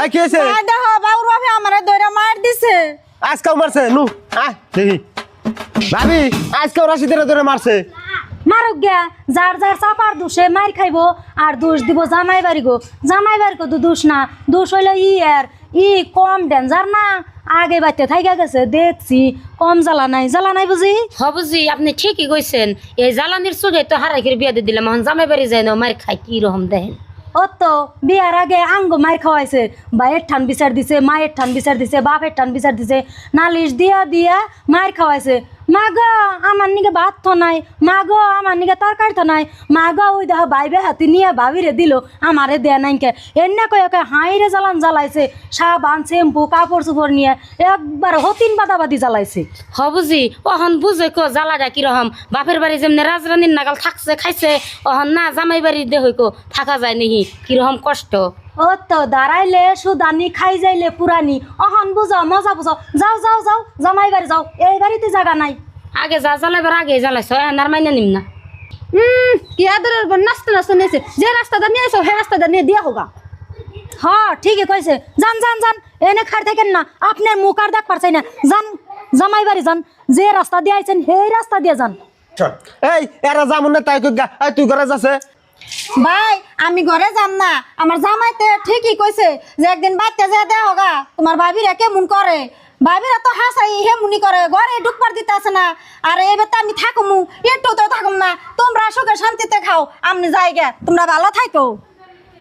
কি হইছে দেখো বাবুর বাপে আমারে দইরা মার দিছে আজকাও মারছে নু আয় দেখি ভাবি আজকাও রাশিদের ধরে মারছে মারুক গিয়া যার যার চাপার দোষে মার খাইবো আর দোষ দিব জামাই বাড়ি গো জামাই বাড়ি কো তো দোষ না দোষ হইলো ই কম ডেঞ্জার না আগে বাইতে থাইকা গেছে দেখছি কম জ্বালা নাই বুঝি বুঝি আপনি ঠিকই কইছেন এই জ্বালানির চোখে তো হারাই করে বিয়া দিয়ে দিলাম এখন জামাই বাড়ি যায় না মার খাই কি রকম দেখেন ও তো বিয়ার আগে আঙ্গ মার খাওয়াইছে ভাইয়ের ঠান বিচার দিছে মায়ের ঠান বিচার দিছে বাপের ঠান বিচার দিছে নালিশ দিয়া মার খাওয়াইছে মা গো আমার নিকে ভাত তো নাই মা গো আমার নিকে তরকারি তো নাই মা গো ওই দেখো বাইবে হাতি নিয়ে ভাবিরে দিল আমারে দেয়া নাইকে এনে কয়ে হাঁড়ে জ্বালাইছে সাবান শ্যাম্পু কাপড় চোপড় নিয়ে একবার হতিন বাদাবাদি জ্বালাইছে বুঝি অহন বুঝে কো জ্বালাটা কিরকম বাপের বাড়ি যেমনি রাজরানীর নাগাল থাকছে খাইছে অহন না জামাই বাড়ি দেহ কো থাকা যায় নাহি কিরকম কষ্ট ও তো দাঁড়াইলে সুদানি খাই যাইলে পুরানি অহন বুঝো মজা বুঝো যাও জামাই বাড়ি যাও এই বাড়িতে জায়গা নাই আগে যা জ্বালাইবার আগে জ্বালাইছ আর মাইনা নিম না কি আদরের বোন নাচতে নিয়েছে যে রাস্তাটা নিয়ে এসো সেই রাস্তাটা নিয়ে দিয়া হোগা হ্যাঁ ঠিকই কইছে যান এনে খার থাকেন না আপনার মুখ আর দেখ পারছাই না যান জামাই বাড়ি যান যে রাস্তা দিয়ে আইছেন সেই রাস্তা দিয়ে যান এই এরা যামুন না তাই তুই ঘরে যাচ্ছে ভাই আমি ঘরে যাম না আমার জামাইতে ঠিকই কইছে যে একদিন বাচ্চা যা দেয়া হোগা তোমার ভাবিরা কেমন করে ভাবিরা তো হাসাই হেমুনি করে ঘরে ঢুকবার দিতে আসে না আর এবার তো আমি থাকুমু একটু তো থাকুম না তোমরা সুখে শান্তিতে খাও আমি যাই গে তোমরা ভালো থাকো